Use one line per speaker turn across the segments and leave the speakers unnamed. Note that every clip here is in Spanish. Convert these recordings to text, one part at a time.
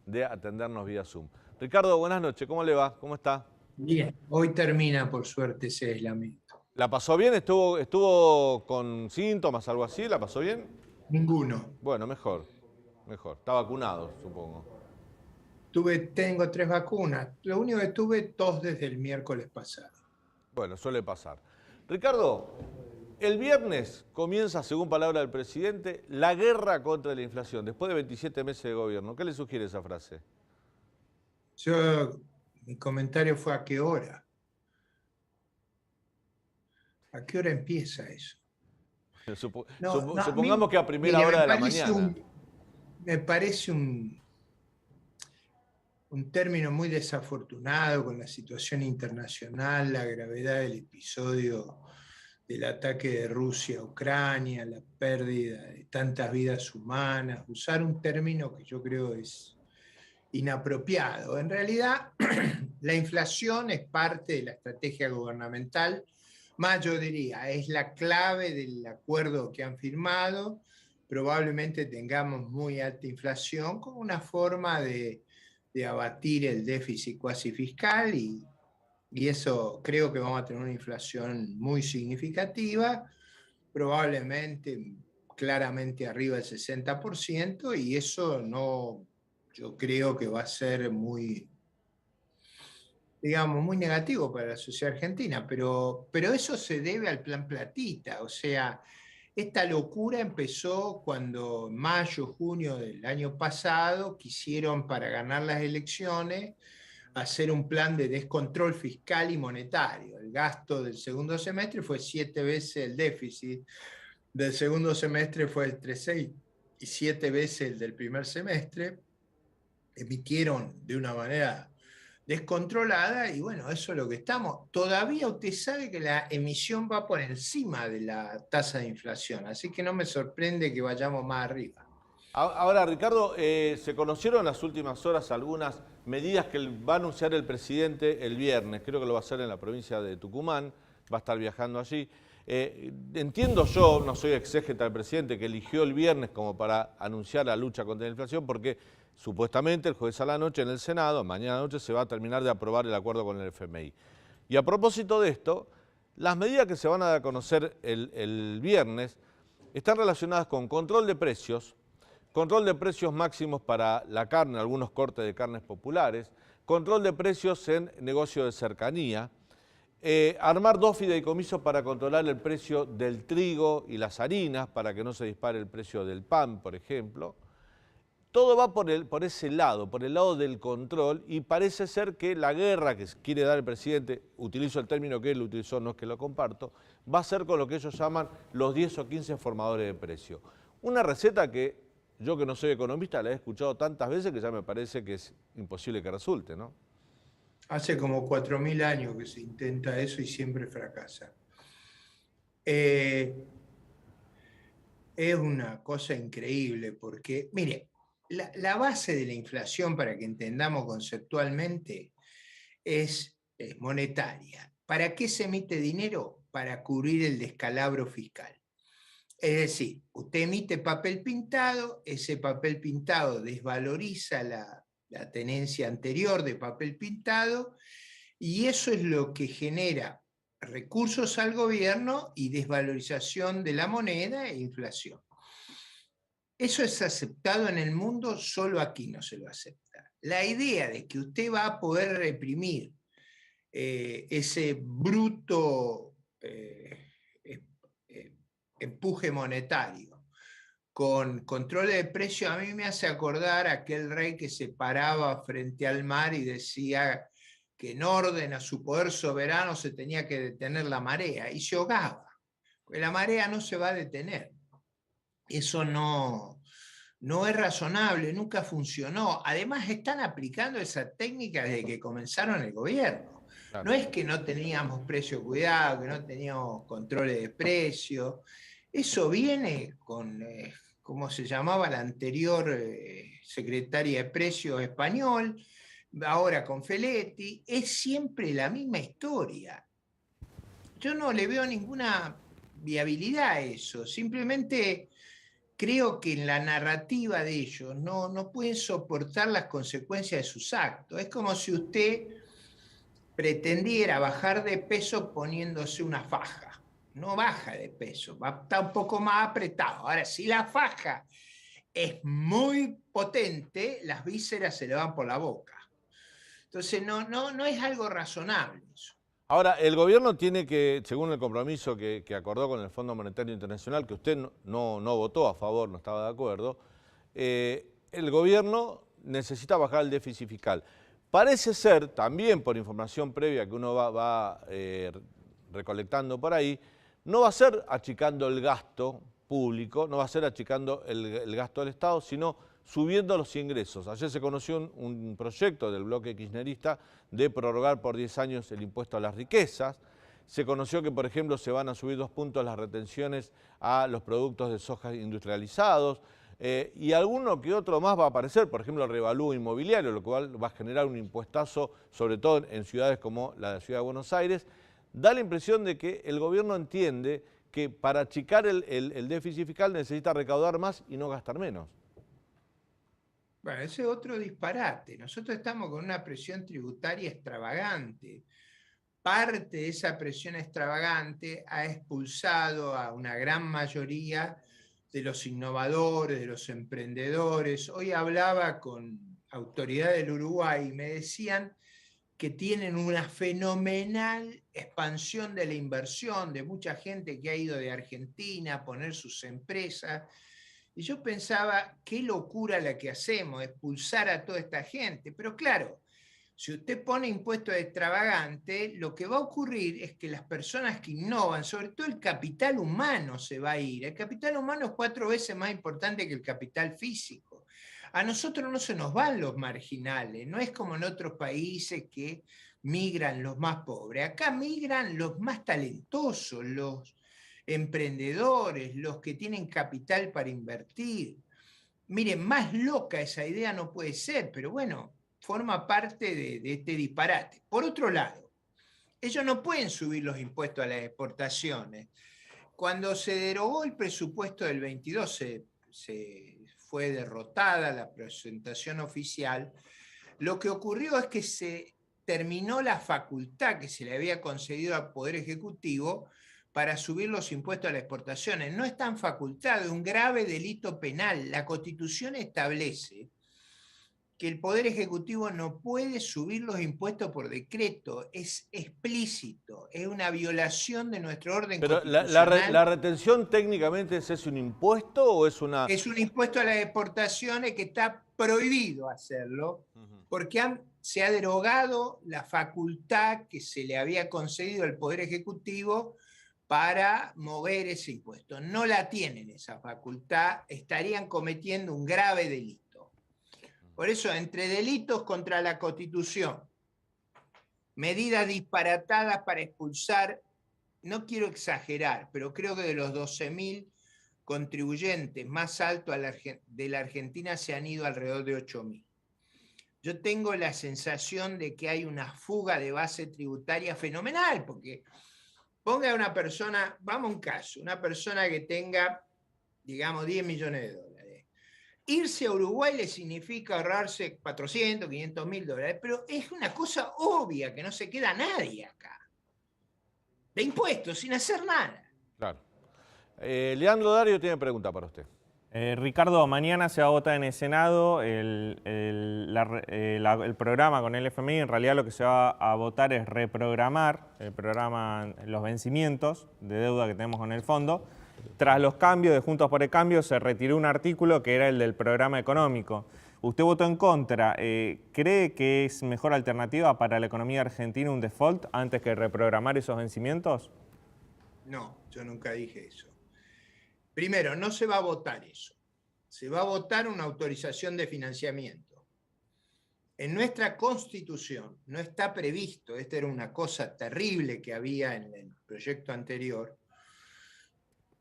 de atendernos vía Zoom. Ricardo, buenas noches, ¿cómo le va? ¿Cómo está?
Bien, hoy termina por suerte ese aislamiento.
¿La pasó bien? ¿Estuvo con síntomas, algo así? ¿La pasó bien?
Ninguno.
Bueno, mejor, mejor. Está vacunado, supongo.
Tengo 3 vacunas. Lo único que tuve, tos desde el miércoles pasado.
Bueno, suele pasar. Ricardo, el viernes comienza, según palabra del presidente, la guerra contra la inflación, después de 27 meses de gobierno. ¿Qué le sugiere esa frase?
Mi comentario fue ¿a qué hora? ¿A qué hora empieza eso? No, no, a
Supongamos
mí,
que a primera
mire,
hora de la mañana.
me parece un término muy desafortunado con la situación internacional, la gravedad del episodio del ataque de Rusia a Ucrania, la pérdida de tantas vidas humanas, usar un término que yo creo es inapropiado. En realidad, la inflación es parte de la estrategia gubernamental, más yo diría, es la clave del acuerdo que han firmado. Probablemente tengamos muy alta inflación como una forma de abatir el déficit cuasi fiscal y eso creo que vamos a tener una inflación muy significativa, probablemente claramente arriba del 60%, y eso no, yo creo que va a ser muy, digamos, muy negativo para la sociedad argentina, pero eso se debe al plan Platita, o sea, esta locura empezó cuando en mayo, junio del año pasado quisieron para ganar las elecciones hacer un plan de descontrol fiscal y monetario. El gasto del segundo semestre fue 7 veces el déficit del segundo semestre, fue entre 6 y 7 veces el del primer semestre. Emitieron de una manera descontrolada y bueno, eso es lo que estamos. Todavía usted sabe que la emisión va por encima de la tasa de inflación, así que no me sorprende que vayamos más arriba.
Ahora, Ricardo, se conocieron en las últimas horas algunas medidas que va a anunciar el presidente el viernes. Creo que lo va a hacer en la provincia de Tucumán, va a estar viajando allí. Entiendo yo, no soy exégeta del presidente, que eligió el viernes como para anunciar la lucha contra la inflación, porque supuestamente el jueves a la noche en el Senado, mañana noche, se va a terminar de aprobar el acuerdo con el FMI. Y a propósito de esto, las medidas que se van a dar a conocer el viernes están relacionadas con control de precios máximos para la carne, algunos cortes de carnes populares, control de precios en negocio de cercanía, armar 2 fideicomisos para controlar el precio del trigo y las harinas, para que no se dispare el precio del pan, por ejemplo. Todo va por ese lado, por el lado del control, y parece ser que la guerra que quiere dar el presidente, utilizo el término que él utilizó, no es que lo comparto, va a ser con lo que ellos llaman los 10 o 15 formadores de precio. Una receta que yo, que no soy economista, la he escuchado tantas veces que ya me parece que es imposible que resulte, ¿no?
Hace como 4.000 años que se intenta eso y siempre fracasa. Eh, es una cosa increíble porque, mire, la base de la inflación, para que entendamos conceptualmente, es monetaria. ¿Para qué se emite dinero? Para cubrir el descalabro fiscal. Es decir, usted emite papel pintado, ese papel pintado desvaloriza la tenencia anterior de papel pintado y eso es lo que genera recursos al gobierno y desvalorización de la moneda e inflación. Eso es aceptado en el mundo, solo aquí no se lo acepta. La idea de que usted va a poder reprimir ese bruto empuje monetario con control de precios, a mí me hace acordar a aquel rey que se paraba frente al mar y decía que en orden a su poder soberano se tenía que detener la marea, y se ahogaba, porque la marea no se va a detener. Eso no es razonable, nunca funcionó. Además, están aplicando esa técnica desde que comenzaron el gobierno.
Claro.
No es que no teníamos precio cuidado, que no teníamos controles de precio. Eso viene con, ¿cómo se llamaba la anterior secretaria de Precios español? Ahora con Feletti. Es siempre la misma historia. Yo no le veo ninguna viabilidad a eso. Simplemente creo que en la narrativa de ellos no pueden soportar las consecuencias de sus actos. Es como si usted pretendiera bajar de peso poniéndose una faja. No baja de peso, va a estar un poco más apretado. Ahora, si la faja es muy potente, las vísceras se le van por la boca. Entonces, no es algo razonable eso.
Ahora, el gobierno tiene que, según el compromiso que acordó con el Fondo Monetario Internacional, que usted no votó a favor, no estaba de acuerdo, el gobierno necesita bajar el déficit fiscal. Parece ser, también por información previa que uno va recolectando por ahí, no va a ser achicando el gasto público, no va a ser achicando el gasto del Estado, sino subiendo los ingresos. Ayer se conoció un proyecto del bloque kirchnerista de prorrogar por 10 años el impuesto a las riquezas. Se conoció que, por ejemplo, se van a subir 2 puntos las retenciones a los productos de soja industrializados. Y alguno que otro más va a aparecer, por ejemplo, el revalúo inmobiliario, lo cual va a generar un impuestazo, sobre todo en ciudades como la ciudad de Buenos Aires. Da la impresión de que el gobierno entiende que para achicar el déficit fiscal necesita recaudar más y no gastar menos.
Bueno, ese es otro disparate. Nosotros estamos con una presión tributaria extravagante. Parte de esa presión extravagante ha expulsado a una gran mayoría de los innovadores, de los emprendedores. Hoy hablaba con autoridades del Uruguay y me decían que tienen una fenomenal expansión de la inversión, de mucha gente que ha ido de Argentina a poner sus empresas. Y yo pensaba, qué locura la que hacemos, expulsar a toda esta gente. Pero claro, si usted pone impuestos extravagantes, lo que va a ocurrir es que las personas que innovan, sobre todo el capital humano, se va a ir. El capital humano es 4 veces más importante que el capital físico. A nosotros no se nos van los marginales, no es como en otros países que migran los más pobres. Acá migran los más talentosos, los emprendedores, los que tienen capital para invertir. Miren, más loca esa idea no puede ser, pero bueno, forma parte de este disparate. Por otro lado, ellos no pueden subir los impuestos a las exportaciones. Cuando se derogó el presupuesto del 22, se fue derrotada la presentación oficial, lo que ocurrió es que se terminó la facultad que se le había concedido al Poder Ejecutivo para subir los impuestos a las exportaciones. No están facultados, es un grave delito penal. La Constitución establece que el Poder Ejecutivo no puede subir los impuestos por decreto, es explícito, es una violación de nuestro orden
Pero
constitucional.
la retención técnicamente es un impuesto o es una...
Es un impuesto a las exportaciones que está prohibido hacerlo, porque se ha derogado la facultad que se le había concedido al Poder Ejecutivo para mover ese impuesto. No la tienen esa facultad, estarían cometiendo un grave delito. Por eso, entre delitos contra la Constitución, medidas disparatadas para expulsar, no quiero exagerar, pero creo que de los 12.000 contribuyentes más altos de la Argentina se han ido alrededor de 8.000. Yo tengo la sensación de que hay una fuga de base tributaria fenomenal, porque ponga a una persona, vamos a un caso, una persona que tenga, digamos, 10 millones de dólares. Irse a Uruguay le significa ahorrarse 400, 500 mil dólares, pero es una cosa obvia que no se queda nadie acá. De impuestos, sin hacer nada.
Claro. Leandro Dario tiene pregunta para usted.
Ricardo, mañana se va a votar en el Senado el programa con el FMI. En realidad lo que se va a votar es reprogramar el programa, los vencimientos de deuda que tenemos con el fondo. Tras los cambios de Juntos por el Cambio se retiró un artículo que era el del programa económico. Usted votó en contra. ¿Cree que es mejor alternativa para la economía argentina un default antes que reprogramar esos vencimientos?
No, yo nunca dije eso. Primero, no se va a votar eso. Se va a votar una autorización de financiamiento. En nuestra Constitución no está previsto, esta era una cosa terrible que había en el proyecto anterior,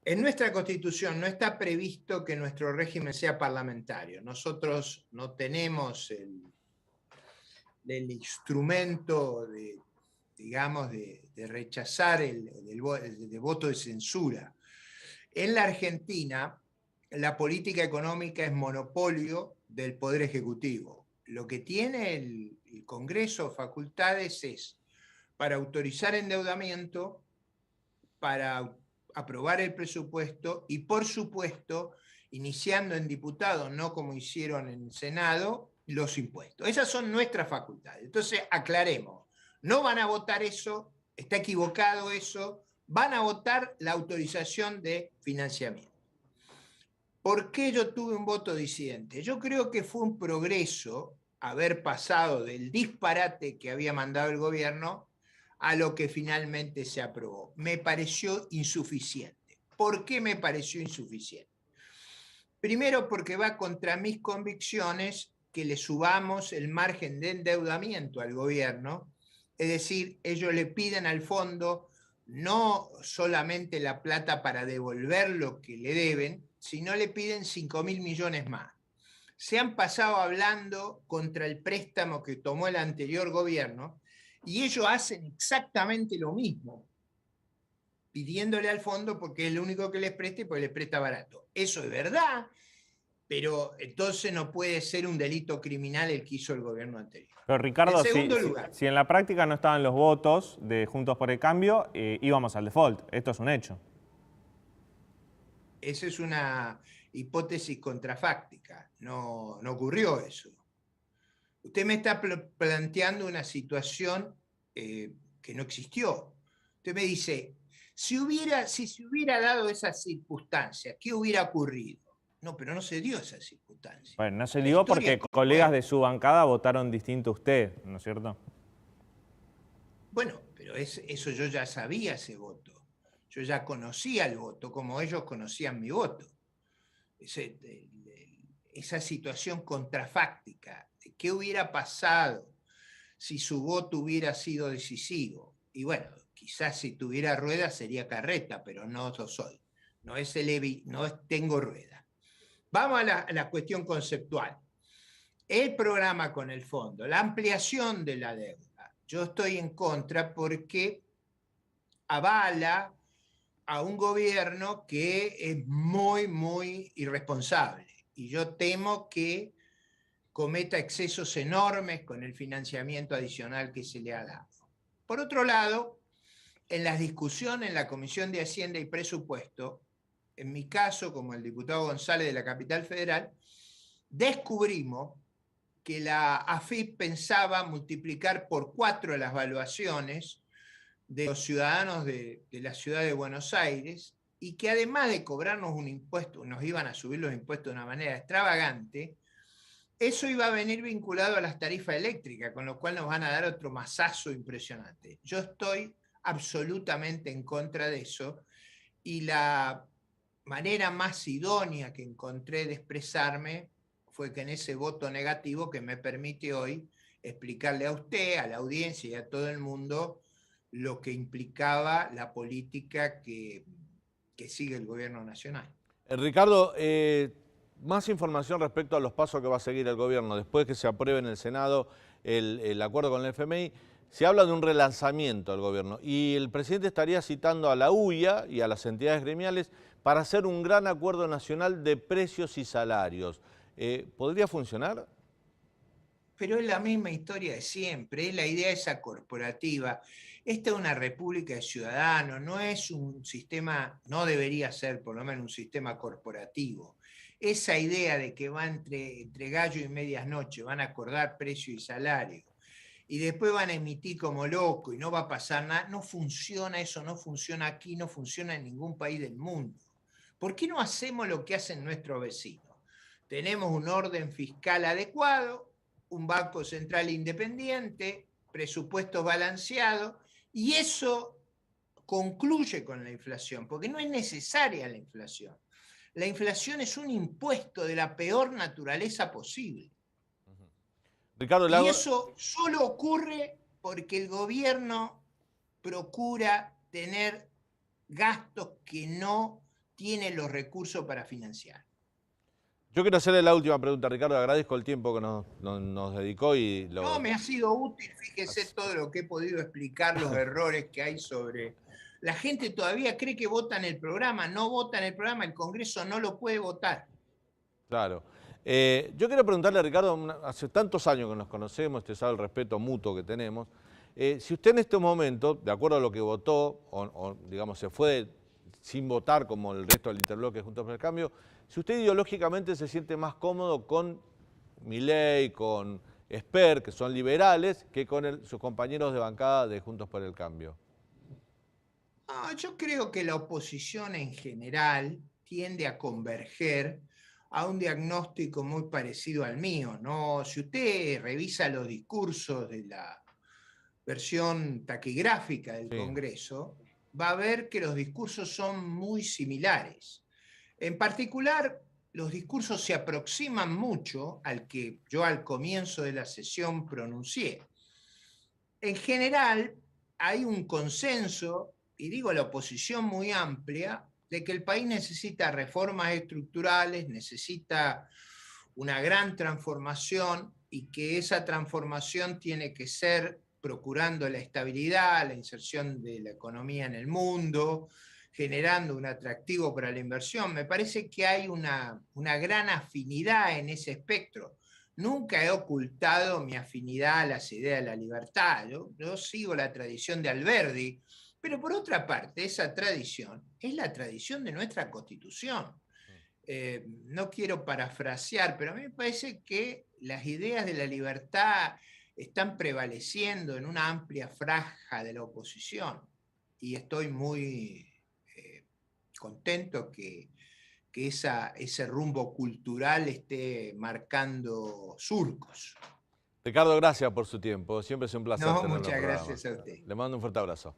en nuestra Constitución no está previsto que nuestro régimen sea parlamentario. Nosotros no tenemos el instrumento de, digamos, de rechazar el voto de censura. En la Argentina, la política económica es monopolio del Poder Ejecutivo. Lo que tiene el Congreso facultades es para autorizar endeudamiento, para aprobar el presupuesto y, por supuesto, iniciando en diputados, no como hicieron en Senado, los impuestos. Esas son nuestras facultades. Entonces, aclaremos, no van a votar eso, está equivocado eso, van a votar la autorización de financiamiento. ¿Por qué yo tuve un voto disidente? Yo creo que fue un progreso haber pasado del disparate que había mandado el gobierno a lo que finalmente se aprobó. Me pareció insuficiente. ¿Por qué me pareció insuficiente? Primero, porque va contra mis convicciones que le subamos el margen de endeudamiento al gobierno, es decir, ellos le piden al fondo no solamente la plata para devolver lo que le deben, sino le piden 5.000 millones más. Se han pasado hablando contra el préstamo que tomó el anterior gobierno y ellos hacen exactamente lo mismo, pidiéndole al fondo porque es el único que les presta y porque les presta barato. Eso es verdad, pero entonces no puede ser un delito criminal el que hizo el gobierno anterior.
Pero Ricardo,
en segundo lugar,
si en la práctica no estaban los votos de Juntos por el Cambio, íbamos al default. Esto es un hecho.
esa es una hipótesis contrafáctica. No ocurrió eso. Usted me está planteando una situación que no existió. Usted me dice, si se hubiera dado esa circunstancia, ¿qué hubiera ocurrido? No, pero no se dio esa circunstancia.
Bueno, no se dio porque colegas de su bancada votaron distinto a usted, ¿no es cierto?
Bueno, pero eso yo ya sabía ese voto. Yo ya conocía el voto, como ellos conocían mi voto. Esa situación contrafáctica, ¿qué hubiera pasado si su voto hubiera sido decisivo? Y bueno, quizás si tuviera ruedas sería carreta, pero no lo soy. No tengo ruedas. Vamos a la cuestión conceptual. El programa con el fondo, la ampliación de la deuda, yo estoy en contra porque avala a un gobierno que es muy, muy irresponsable. Y yo temo que cometa excesos enormes con el financiamiento adicional que se le ha dado. Por otro lado, en las discusiones en la Comisión de Hacienda y Presupuesto, en mi caso, como el diputado González de la Capital Federal, descubrimos que la AFIP pensaba multiplicar por 4 las valuaciones de los ciudadanos de la ciudad de Buenos Aires y que además de cobrarnos un impuesto, nos iban a subir los impuestos de una manera extravagante, eso iba a venir vinculado a las tarifas eléctricas, con lo cual nos van a dar otro mazazo impresionante. Yo estoy absolutamente en contra de eso y la manera más idónea que encontré de expresarme fue que en ese voto negativo que me permite hoy explicarle a usted, a la audiencia y a todo el mundo lo que implicaba la política que sigue el gobierno nacional.
Ricardo, más información respecto a los pasos que va a seguir el gobierno después que se apruebe en el Senado el acuerdo con el FMI. Se habla de un relanzamiento del gobierno y el presidente estaría citando a la UIA y a las entidades gremiales para hacer un gran acuerdo nacional de precios y salarios. ¿Podría funcionar?
Pero es la misma historia de siempre, es la idea esa corporativa. Esta es una república de ciudadanos, no es un sistema, no debería ser por lo menos un sistema corporativo. Esa idea de que va entre gallo y medias noches, van a acordar precio y salario, y después van a emitir como loco y no va a pasar nada, no funciona eso, no funciona aquí, no funciona en ningún país del mundo. ¿Por qué no hacemos lo que hacen nuestros vecinos? Tenemos un orden fiscal adecuado, un banco central independiente, presupuesto balanceado, y eso concluye con la inflación, porque no es necesaria la inflación. La inflación es un impuesto de la peor naturaleza posible.
Ricardo,
y eso solo ocurre porque el gobierno procura tener gastos que no tiene los recursos para financiar.
Yo quiero hacerle la última pregunta, Ricardo. Agradezco el tiempo que nos dedicó y
No, me ha sido útil, fíjese todo lo que he podido explicar, los errores que hay sobre La gente todavía cree que votan el programa, no votan el programa, el Congreso no lo puede votar.
Claro. Yo quiero preguntarle a Ricardo, hace tantos años que nos conocemos, usted sabe el respeto mutuo que tenemos, si usted en este momento, de acuerdo a lo que votó, o digamos se fue sin votar como el resto del interbloque Juntos por el Cambio, si usted ideológicamente se siente más cómodo con Milei, con Esper, que son liberales, que con sus compañeros de bancada de Juntos por el Cambio.
No, yo creo que la oposición en general tiende a converger a un diagnóstico muy parecido al mío, ¿no? Si usted revisa los discursos de la versión taquigráfica del
Sí.
Congreso, va a ver que los discursos son muy similares. En particular, los discursos se aproximan mucho al que yo al comienzo de la sesión pronuncié. En general, hay un consenso, y digo la oposición muy amplia, de que el país necesita reformas estructurales, necesita una gran transformación y que esa transformación tiene que ser procurando la estabilidad, la inserción de la economía en el mundo, generando un atractivo para la inversión. Me parece que hay una gran afinidad en ese espectro. Nunca he ocultado mi afinidad a las ideas de la libertad. Yo sigo la tradición de Alberdi, pero por otra parte, esa tradición es la tradición de nuestra Constitución. No quiero parafrasear, pero a mí me parece que las ideas de la libertad están prevaleciendo en una amplia franja de la oposición. Y estoy muy contento que ese rumbo cultural esté marcando surcos.
Ricardo, gracias por su tiempo. Siempre es un placer
No,
tenerlo en el
muchas
programa.
gracias a usted.
Le mando un fuerte abrazo.